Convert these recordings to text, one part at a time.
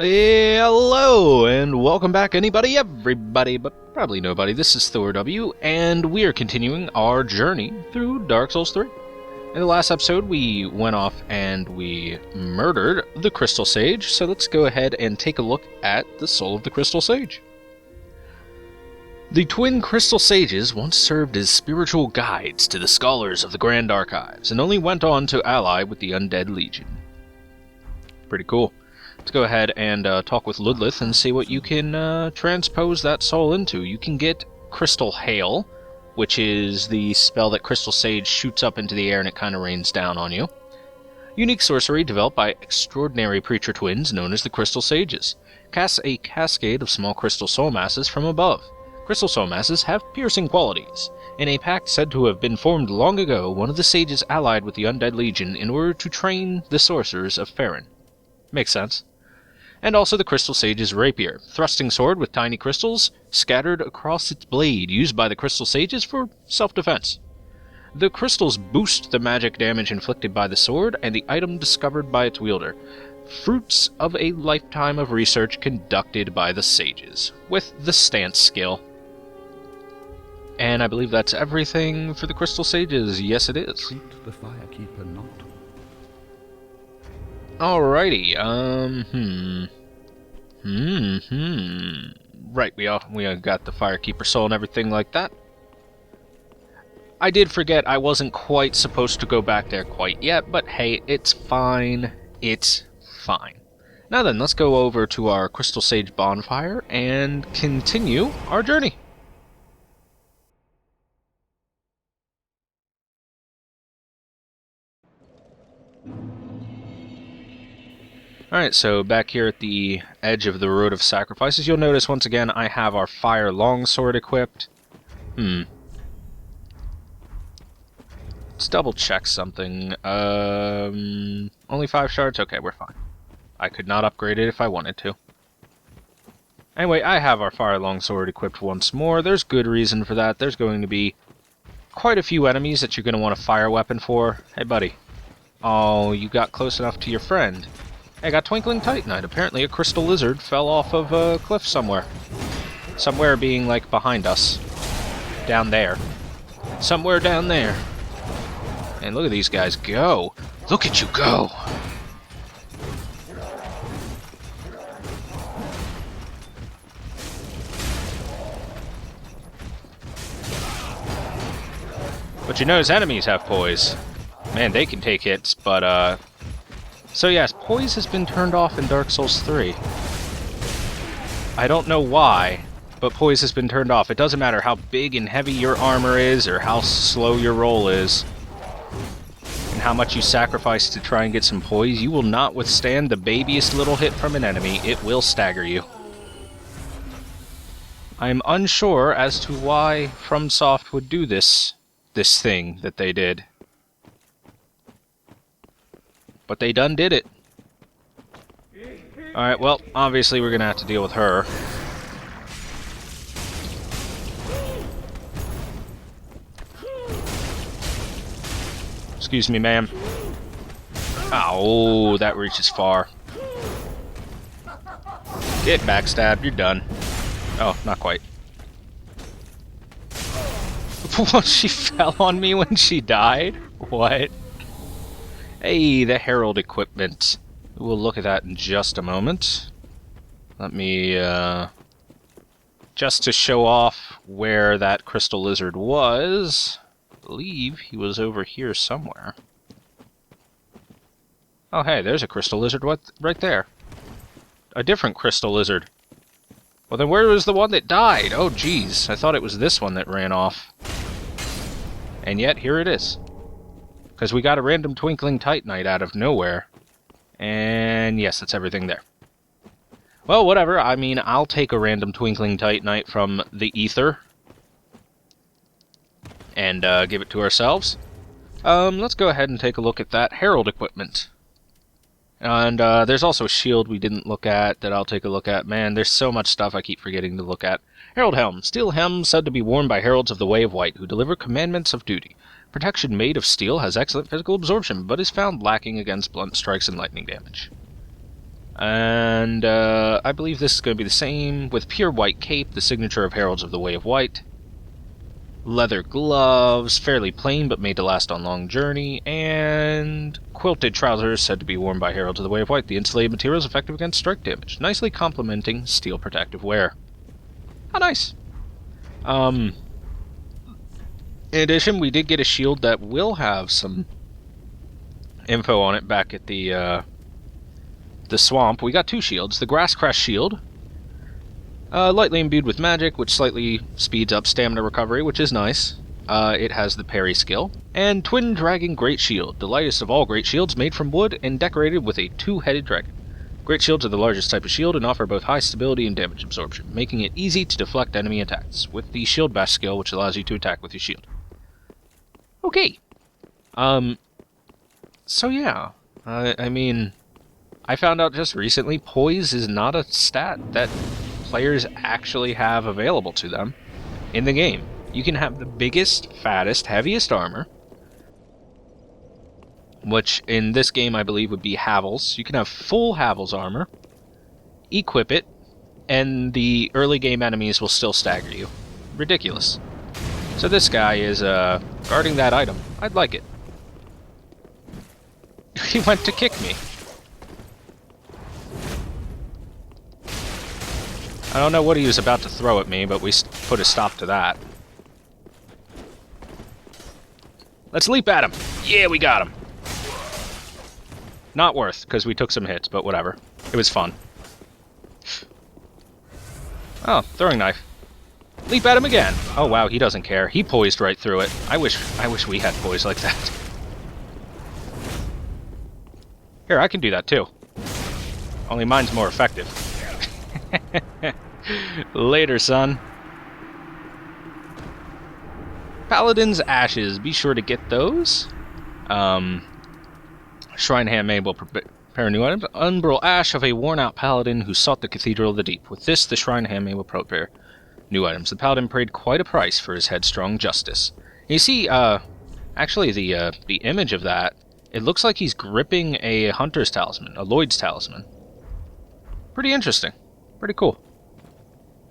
Hello, and welcome back anybody, everybody, but probably nobody. This is ThorW, and we are continuing our journey through Dark Souls 3. In the last episode, we went off and we murdered the Crystal Sage, so let's go ahead and take a look at the soul of the Crystal Sage. The twin Crystal Sages once served as spiritual guides to the scholars of the Grand Archives, and only went on to ally with the Undead Legion. Pretty cool. Let's go ahead and talk with Ludleth and see what you can transpose that soul into. You can get Crystal Hail, which is the spell that Crystal Sage shoots up into the air and it kind of rains down on you. Unique sorcery developed by extraordinary preacher twins known as the Crystal Sages. Casts a cascade of small crystal soul masses from above. Crystal soul masses have piercing qualities. In a pact said to have been formed long ago, one of the sages allied with the Undead Legion in order to train the sorcerers of Faerun. Makes sense. And also the Crystal Sage's rapier, thrusting sword with tiny crystals scattered across its blade, used by the Crystal Sages for self-defense. The crystals boost the magic damage inflicted by the sword and the item discovered by its wielder, fruits of a lifetime of research conducted by the Sages, with the stance skill. And I believe that's everything for the Crystal Sages. Yes, it is. Treat the firekeeper not. Alrighty, Right, we got the Firekeeper soul and everything like that. I did forget I wasn't quite supposed to go back there quite yet, but hey, it's fine. It's fine. Now then, let's go over to our Crystal Sage bonfire and continue our journey. Alright, so back here at the edge of the Road of Sacrifices, you'll notice once again I have our Fire Longsword equipped. Let's double check something. Only 5 shards? Okay, we're fine. I could not upgrade it if I wanted to. Anyway, I have our Fire Longsword equipped once more. There's good reason for that. There's going to be quite a few enemies that you're going to want a fire weapon for. Hey, buddy. Oh, you got close enough to your friend. I got Twinkling Titanite. Apparently a crystal lizard fell off of a cliff somewhere. Somewhere being, like, behind us. Down there. Somewhere down there. And look at these guys go. Look at you go! But you notice enemies have poise. Man, they can take hits, but, So yes, poise has been turned off in Dark Souls 3. I don't know why, but poise has been turned off. It doesn't matter how big and heavy your armor is, or how slow your roll is, and how much you sacrifice to try and get some poise, you will not withstand the babiest little hit from an enemy. It will stagger you. I am unsure as to why FromSoft would do this thing that they did. But they done did it. Alright, well, obviously we're gonna have to deal with her. Excuse me, ma'am. Oh, that reaches far. Get backstabbed, you're done. Oh, not quite. She fell on me when she died? What? Hey, the Herald equipment. We'll look at that in just a moment. Let me, just to show off where that crystal lizard was, I believe he was over here somewhere. Oh, hey, there's a crystal lizard right there. A different crystal lizard. Well, then where was the one that died? Oh, geez, I thought it was this one that ran off. And yet, here it is. Because we got a random Twinkling Titanite out of nowhere. And yes, that's everything there. Well, whatever. I mean, I'll take a random Twinkling Titanite from the ether. And give it to ourselves. Let's go ahead and take a look at that Herald equipment. And there's also a shield we didn't look at that I'll take a look at. Man, there's so much stuff I keep forgetting to look at. Herald Helm. Steel helm said to be worn by heralds of the Way of White, who deliver commandments of duty. Protection made of steel has excellent physical absorption, but is found lacking against blunt strikes and lightning damage. And I believe this is going to be the same with pure white cape, the signature of Heralds of the Way of White. Leather gloves, fairly plain but made to last on long journey, and quilted trousers said to be worn by Heralds of the Way of White. The insulated material is effective against strike damage, nicely complementing steel protective wear. How nice! In addition, we did get a shield that will have some info on it back at the swamp. We got two shields. The Grass Crest shield, lightly imbued with magic, which slightly speeds up stamina recovery, which is nice. It has the parry skill. And Twin Dragon Great Shield, the lightest of all great shields, made from wood and decorated with a two-headed dragon. Great shields are the largest type of shield and offer both high stability and damage absorption, making it easy to deflect enemy attacks, with the Shield Bash skill, which allows you to attack with your shield. Okay. So yeah. I mean, I found out just recently, poise is not a stat that players actually have available to them in the game. You can have the biggest, fattest, heaviest armor, which in this game I believe would be Havel's. You can have full Havel's armor, equip it, and the early game enemies will still stagger you. Ridiculous. So this guy is guarding that item. I'd like it. He went to kick me. I don't know what he was about to throw at me, but we put a stop to that. Let's leap at him! Yeah, we got him! Not worth, because we took some hits, but whatever. It was fun. Oh, throwing knife. Leap at him again! Oh wow, he doesn't care. He poised right through it. I wish we had poise like that. Here, I can do that too. Only mine's more effective. Later, son. Paladin's Ashes. Be sure to get those. Shrine Handmaid will prepare new items. Umbral Ash of a worn-out paladin who sought the Cathedral of the Deep. With this, the Shrine Handmaid will prepare new items. The paladin paid quite a price for his headstrong justice. And you see, actually, the image of that, it looks like he's gripping a Hunter's Talisman, a Lloyd's Talisman. Pretty interesting. Pretty cool.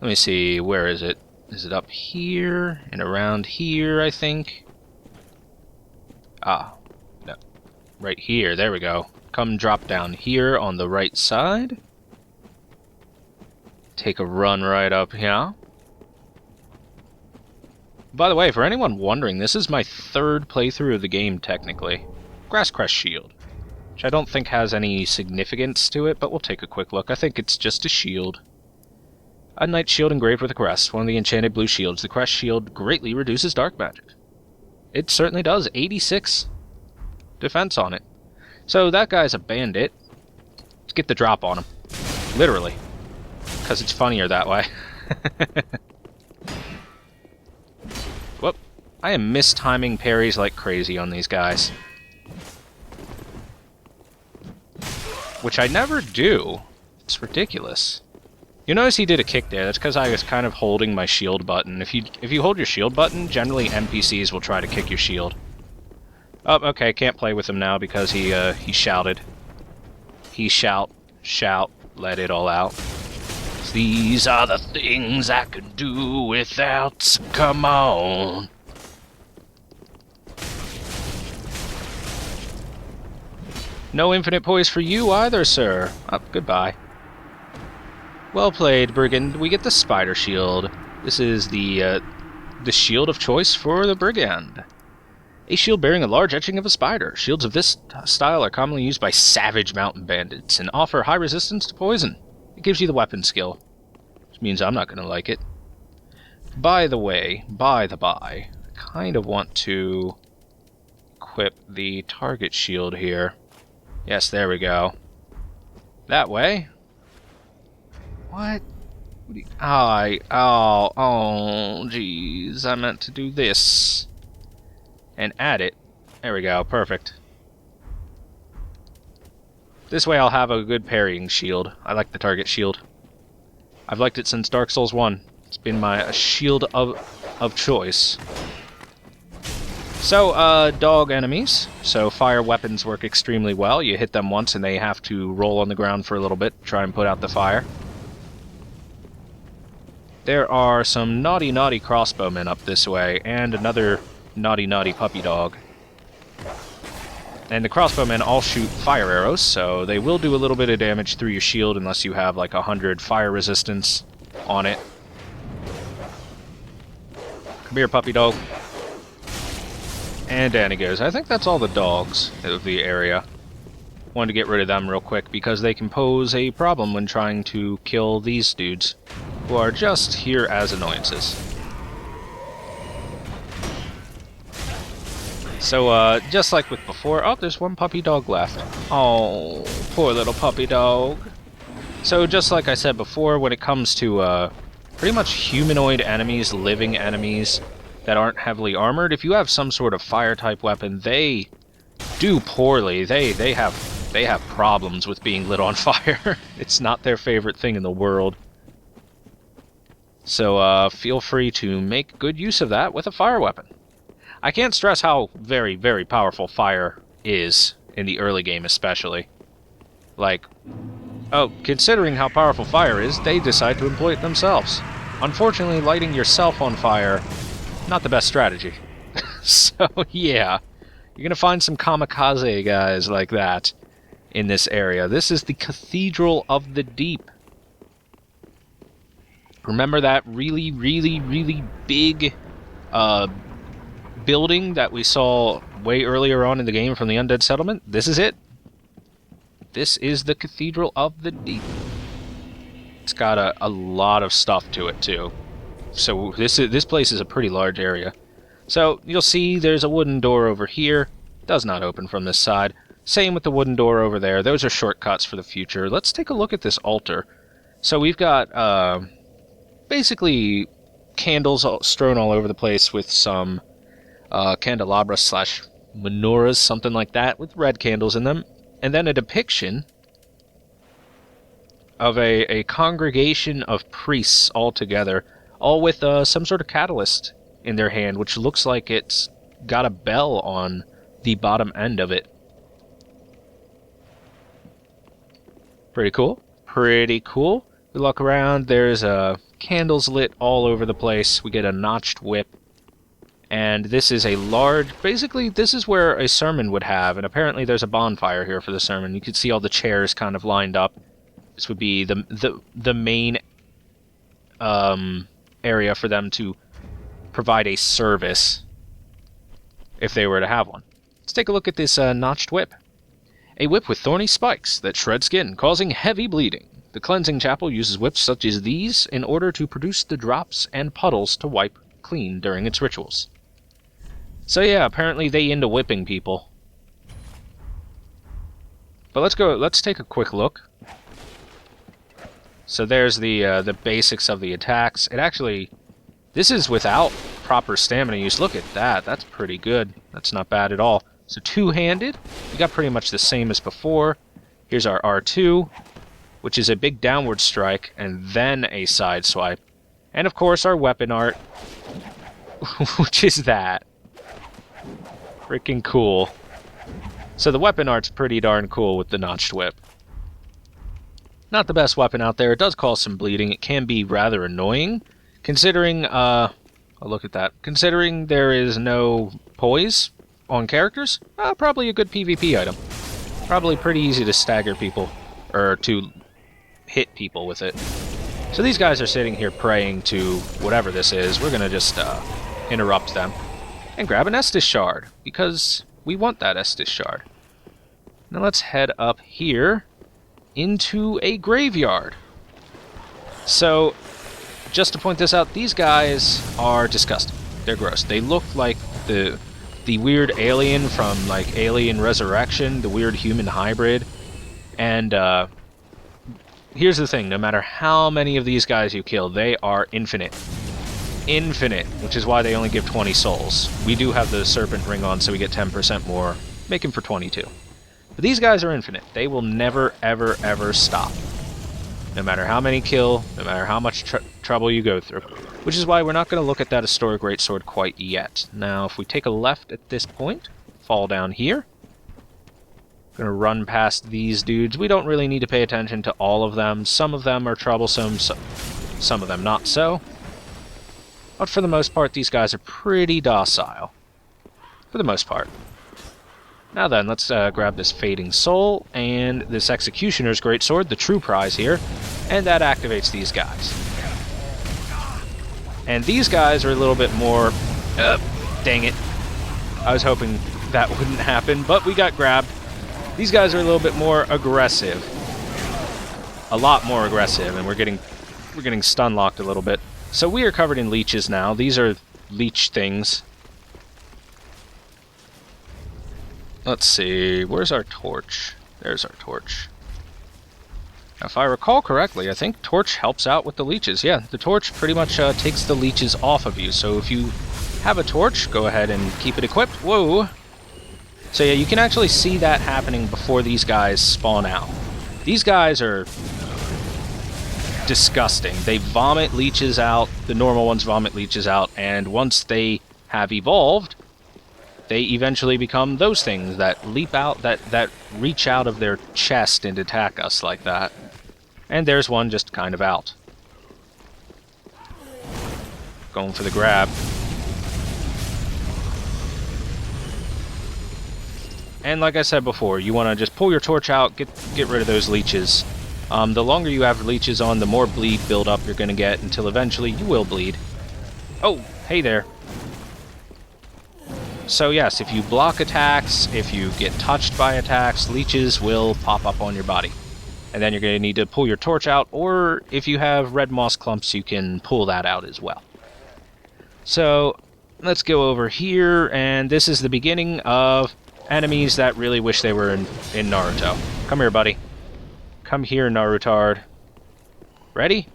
Let me see, where is it? Is it up here and around here, I think? Ah, no. Right here, there we go. Come drop down here on the right side. Take a run right up here. By the way, for anyone wondering, this is my third playthrough of the game, technically. Grass Crest Shield, which I don't think has any significance to it, but we'll take a quick look. I think it's just a shield. A knight shield engraved with a crest, one of the enchanted blue shields. The crest shield greatly reduces dark magic. It certainly does. 86 defense on it. So that guy's a bandit. Let's get the drop on him. Literally. Because it's funnier that way. Whoop. I am mistiming parries like crazy on these guys. Which I never do. It's ridiculous. You notice he did a kick there. That's because I was kind of holding my shield button. If you hold your shield button, generally NPCs will try to kick your shield. Oh, okay, can't play with him now because he shouted. He shout, let it all out. These are the things I could do without, so come on. No infinite poise for you either, sir. Oh, goodbye. Well played, Brigand. We get the Spider Shield. This is the shield of choice for the Brigand. A shield bearing a large etching of a spider. Shields of this style are commonly used by savage mountain bandits and offer high resistance to poison. It gives you the weapon skill, which means I'm not going to like it. By the way, I kind of want to equip the target shield here. Yes, there we go. That way. What? What do you... Oh, jeez. I meant to do this. And add it. There we go. Perfect. This way I'll have a good parrying shield. I like the target shield. I've liked it since Dark Souls 1. It's been my shield of choice. So, dog enemies. So fire weapons work extremely well. You hit them once and they have to roll on the ground for a little bit, try and put out the fire. There are some naughty crossbowmen up this way, and another naughty puppy dog. And the crossbowmen all shoot fire arrows, so they will do a little bit of damage through your shield unless you have like 100 fire resistance on it. Come here, puppy dog. And down he goes. I think that's all the dogs of the area. Wanted to get rid of them real quick because they can pose a problem when trying to kill these dudes, who are just here as annoyances. So, just like with before... Oh, there's one puppy dog left. Oh, poor little puppy dog. So, just like I said before, when it comes to, pretty much humanoid enemies, living enemies that aren't heavily armored, if you have some sort of fire-type weapon, they do poorly. They have problems with being lit on fire. It's not their favorite thing in the world. So, feel free to make good use of that with a fire weapon. I can't stress how very powerful fire is in the early game especially. Like, oh, considering how powerful fire is, they decide to employ it themselves. Unfortunately, lighting yourself on fire, not the best strategy. So, yeah, you're gonna find some kamikaze guys like that in this area. This is the Cathedral of the Deep. Remember that really big, building that we saw way earlier on in the game from the Undead Settlement? This is it. This is the Cathedral of the Deep. It's got a lot of stuff to it, too. So this place is a pretty large area. So you'll see there's a wooden door over here. Does not open from this side. Same with the wooden door over there. Those are shortcuts for the future. Let's take a look at this altar. So we've got basically candles strewn all over the place with some candelabra slash menorahs, something like that, with red candles in them. And then a depiction of a congregation of priests all together, all with some sort of catalyst in their hand, which looks like it's got a bell on the bottom end of it. Pretty cool. Pretty cool. We look around, there's candles lit all over the place. We get a notched whip. And this is a large... Basically, this is where a sermon would have, and apparently there's a bonfire here for the sermon. You can see all the chairs kind of lined up. This would be the main area for them to provide a service if they were to have one. Let's take a look at this notched whip. A whip with thorny spikes that shred skin, causing heavy bleeding. The cleansing chapel uses whips such as these in order to produce the drops and puddles to wipe clean during its rituals. So yeah, apparently they into whipping people. But let's take a quick look. So there's the basics of the attacks. It actually, this is without proper stamina use. Look at that, that's pretty good. That's not bad at all. So two-handed, we got pretty much the same as before. Here's our R2, which is a big downward strike, and then a side swipe. And of course our weapon art, which is that. Freaking cool. So the weapon art's pretty darn cool with the notched whip. Not the best weapon out there. It does cause some bleeding. It can be rather annoying, considering, oh, look at that. Considering there is no poise on characters, probably a good PvP item. Probably pretty easy to stagger people, or to hit people with it. So these guys are sitting here praying to whatever this is. We're gonna just interrupt them and grab an Estus shard, because we want that Estus shard. Now let's head up here into a graveyard. So, just to point this out, these guys are disgusting. They're gross. They look like the weird alien from, like, Alien Resurrection, the weird human hybrid. And, here's the thing, no matter how many of these guys you kill, they are infinite. Infinite, which is why they only give 20 souls. We do have the serpent ring on, so we get 10% more, making for 22. But these guys are infinite. They will never, ever stop. No matter how many kill, no matter how much trouble you go through. Which is why we're not going to look at that historic greatsword quite yet. Now, if we take a left at this point, fall down here. Going to run past these dudes. We don't really need to pay attention to all of them. Some of them are troublesome, some of them not so. But for the most part, these guys are pretty docile. For the most part. Now then, let's grab this Fading Soul and this Executioner's Greatsword, the true prize here, and that activates these guys. And these guys are a little bit more... dang it. I was hoping that wouldn't happen, but we got grabbed. These guys are a little bit more aggressive. A lot more aggressive, and we're getting stun locked a little bit. So we are covered in leeches now. These are leech things. Let's see, where's our torch? There's our torch. Now, if I recall correctly, I think torch helps out with the leeches. Yeah, the torch pretty much takes the leeches off of you. So if you have a torch, go ahead and keep it equipped. Whoa! So yeah, you can actually see that happening before these guys spawn out. These guys are disgusting. They vomit leeches out, the normal ones vomit leeches out, and once they have evolved, they eventually become those things that leap out, that reach out of their chest and attack us like that. And there's one just kind of out. Going for the grab. And like I said before, you want to just pull your torch out, get rid of those leeches. The longer you have leeches on, the more bleed buildup you're going to get, until eventually you will bleed. Oh, hey there. So yes, if you block attacks, if you get touched by attacks, leeches will pop up on your body. And then you're going to need to pull your torch out, or if you have red moss clumps, you can pull that out as well. So, let's go over here, and this is the beginning of enemies that really wish they were in Naruto. Come here, buddy. Come here, Narutard. Ready?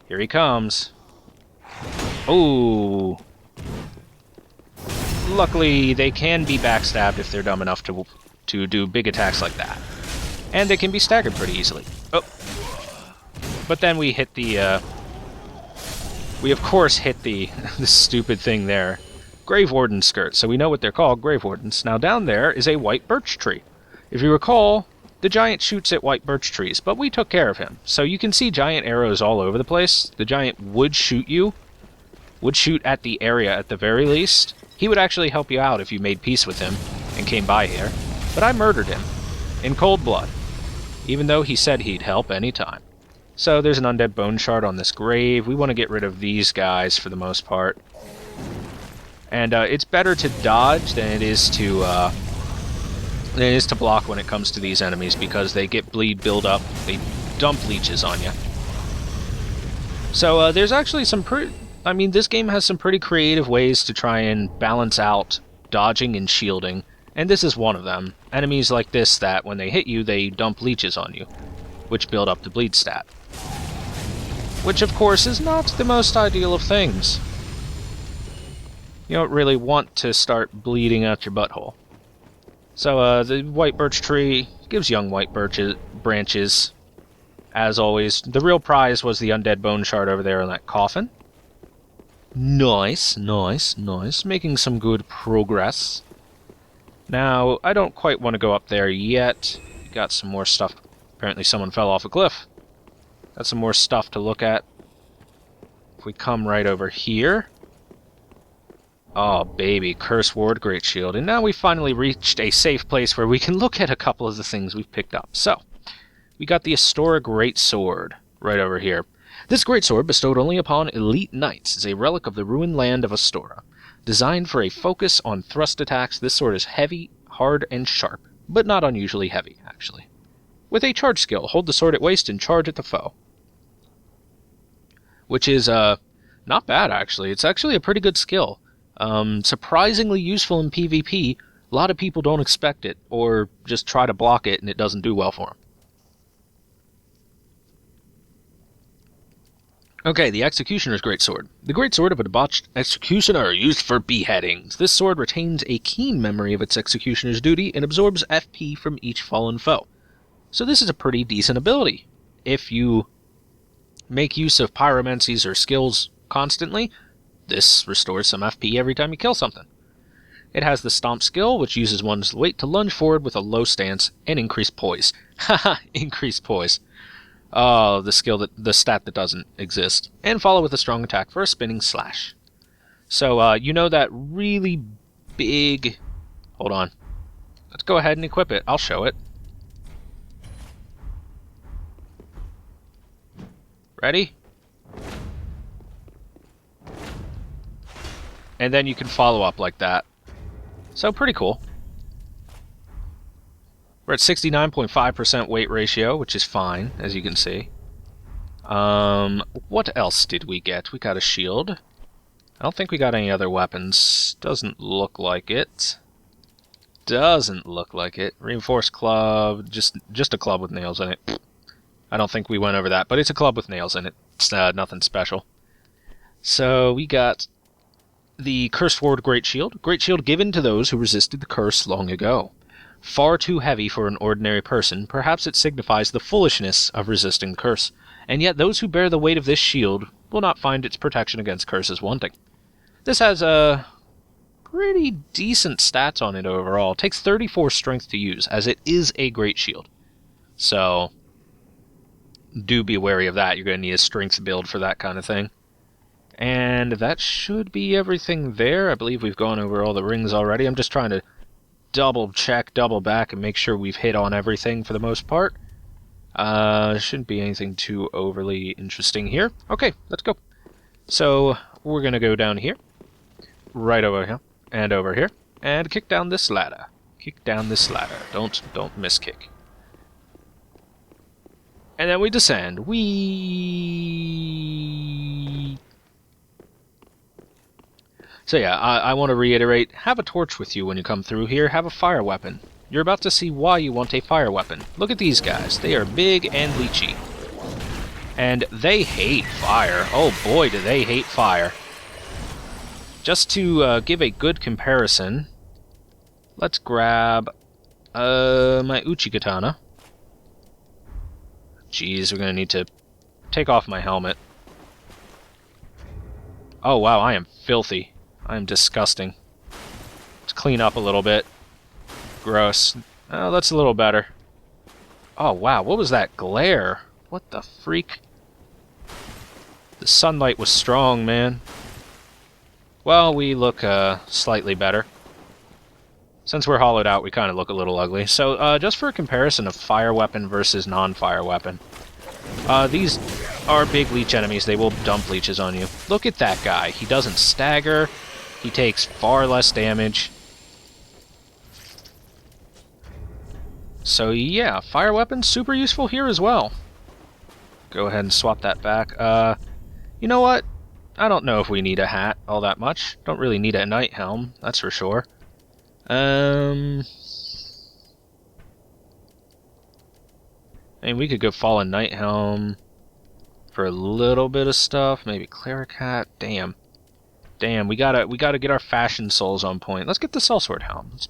Here he comes. Ooh. Luckily, they can be backstabbed if they're dumb enough to do big attacks like that. And they can be staggered pretty easily. Oh. But then we hit the, we of course hit the stupid thing there. Grave Warden skirts, so we know what they're called, Grave Wardens. Now down there is a white birch tree. If you recall, the giant shoots at white birch trees, but we took care of him. So you can see giant arrows all over the place. The giant would shoot you. Would shoot at the area at the very least. He would actually help you out if you made peace with him and came by here. But I murdered him. In cold blood. Even though he said he'd help anytime. So there's an undead bone shard on this grave. We want to get rid of these guys for the most part. And it's better to dodge than it is to block when it comes to these enemies, because they get bleed build up. They dump leeches on you. So there's actually some I mean, this game has some pretty creative ways to try and balance out dodging and shielding, and this is one of them. Enemies like this that, when they hit you, they dump leeches on you, which build up the bleed stat. Which, of course, is not the most ideal of things. You don't really want to start bleeding out your butthole. So, the white birch tree gives young white branches. As always, the real prize was the undead bone shard over there in that coffin. Nice, nice, nice. Making some good progress. Now, I don't quite want to go up there yet. Got some more stuff. Apparently someone fell off a cliff. Got some more stuff to look at. If we come right over here. Oh, baby. Curse Ward, Great Shield. And now we finally reached a safe place where we can look at a couple of the things we've picked up. So, we got the historic Greatsword right over here. This greatsword, bestowed only upon elite knights, is a relic of the ruined land of Astora. Designed for a focus on thrust attacks, this sword is heavy, hard, and sharp, but not unusually heavy, actually. With a charge skill, hold the sword at waist and charge at the foe. Which is, not bad, actually. It's actually a pretty good skill. Surprisingly useful in PvP. A lot of people don't expect it, or just try to block it and it doesn't do well for them. Okay, the Executioner's Greatsword. The greatsword of a debauched executioner used for beheadings. This sword retains a keen memory of its executioner's duty and absorbs FP from each fallen foe. So this is a pretty decent ability, if you make use of pyromancies or skills constantly, this restores some FP every time you kill something. It has the Stomp skill, which uses one's weight to lunge forward with a low stance and increase poise. Haha, increase poise. Oh, the stat that doesn't exist. And follow with a strong attack for a spinning slash. So, you know that really big... Hold on. Let's go ahead and equip it. I'll show it. Ready? And then you can follow up like that. So, pretty cool. We're at 69.5% weight ratio, which is fine, as you can see. What else did we get? We got a shield. I don't think we got any other weapons. Doesn't look like it. Doesn't look like it. Reinforced club, just a club with nails in it. I don't think we went over that, but it's a club with nails in it. It's nothing special. So, we got the Cursed Ward Great Shield. Great Shield given to those who resisted the curse long ago. Far too heavy for an ordinary person, perhaps it signifies the foolishness of resisting the curse, and yet those who bear the weight of this shield will not find its protection against curses wanting. This has pretty decent stats on it overall. It takes 34 strength to use, as it is a great shield. So, do be wary of that. You're going to need a strength build for that kind of thing. And that should be everything there. I believe we've gone over all the rings already. I'm just trying to double check, double back, and make sure we've hit on everything for the most part. Shouldn't be anything too overly interesting here. Okay, let's go. So, we're going to go down here, right over here, and over here, and kick down this ladder. Kick down this ladder. Don't miskick. And then we descend. So yeah, I want to reiterate, have a torch with you when you come through here, have a fire weapon. You're about to see why you want a fire weapon. Look at these guys, they are big and leechy. And they hate fire. Oh boy, do they hate fire. Just to give a good comparison, let's grab my Uchi Katana. Jeez, we're going to need to take off my helmet. Oh wow, I am filthy. I am disgusting. Let's clean up a little bit. Gross. Oh, that's a little better. Oh wow, what was that glare? What the freak? The sunlight was strong, man. Well, we look slightly better. Since we're hollowed out, we kind of look a little ugly. So, just for a comparison of fire weapon versus non-fire weapon. These are big leech enemies. They will dump leeches on you. Look at that guy. He doesn't stagger. He takes far less damage. So, yeah, fire weapons, super useful here as well. Go ahead and swap that back. You know what? I don't know if we need a hat all that much. Don't really need a night helm, that's for sure. I mean, we could go Fallen Knight Helm for a little bit of stuff. Maybe Cleric Hat. Damn, we gotta get our fashion souls on point. Let's get the Sellsword Helm. Let's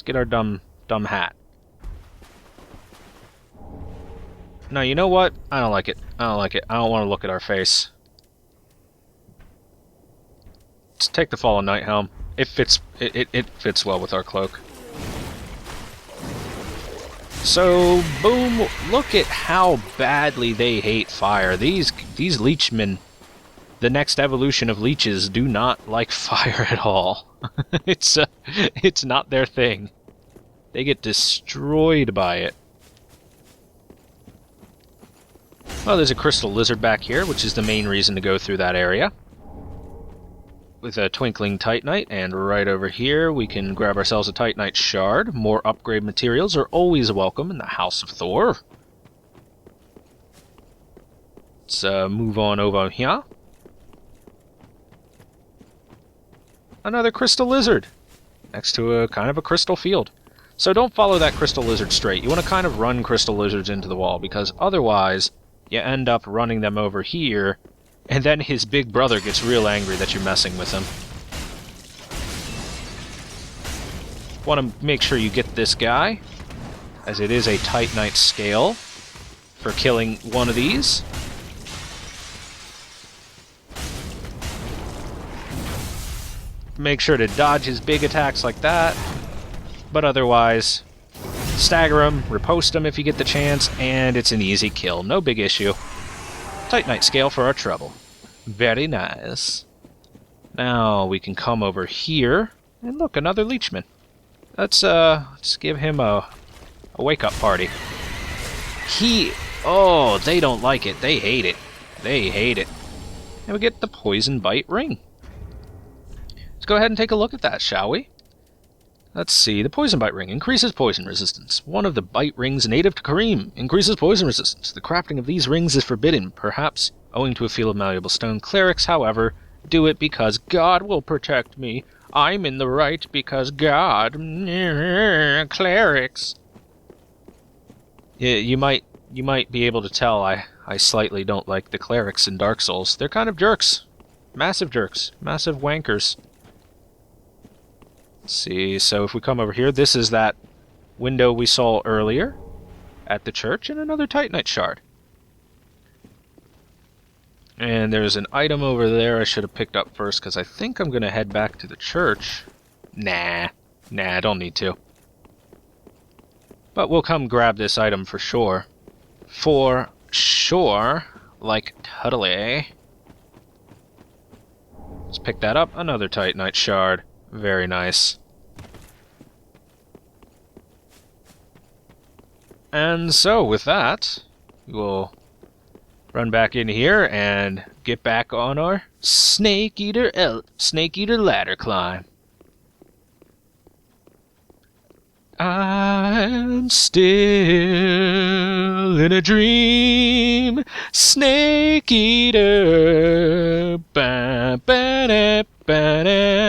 get our dumb hat. No, you know what? I don't like it. I don't want to look at our face. Let's take the Fallen Knight Helm. It fits well with our cloak. So, boom, look at how badly they hate fire. These leechmen, the next evolution of leeches, do not like fire at all. It's not their thing. They get destroyed by it. Well, there's a crystal lizard back here, which is the main reason to go through that area. With a twinkling titanite, and right over here we can grab ourselves a titanite shard. More upgrade materials are always welcome in the House of Thor. Let's move on over here. Another crystal lizard, next to a kind of a crystal field. So don't follow that crystal lizard straight. You want to kind of run crystal lizards into the wall, because otherwise you end up running them over here, and then his big brother gets real angry that you're messing with him. Want to make sure you get this guy, as it is a titanite scale for killing one of these. make sure to dodge his big attacks like that. But otherwise, stagger him, riposte him if you get the chance, and it's an easy kill. No big issue. Titanite scale for our trouble. Very nice. Now we can come over here, and look, another leechman. Let's give him a wake-up party. Oh, they don't like it. They hate it. They hate it. And we get the poison bite ring. Let's go ahead and take a look at that, shall we? Let's see. The poison bite ring increases poison resistance. One of the bite rings native to Kareem increases poison resistance. The crafting of these rings is forbidden, perhaps owing to a field of malleable stone. Clerics, however, do it because God will protect me. I'm in the right because God. Clerics. You might be able to tell I slightly don't like the clerics in Dark Souls. They're kind of jerks. Massive jerks. Massive wankers. Let's see, so if we come over here, this is that window we saw earlier at the church, and another Titanite shard. And there's an item over there I should have picked up first, because I think I'm going to head back to the church. Nah, I don't need to. But we'll come grab this item for sure. For sure, like totally. Let's pick that up, another Titanite shard. Very nice. And so, with that, we'll run back in here and get back on our Snake Eater ladder climb. I'm still in a dream, Snake Eater. Ba, ba, da, ba, da.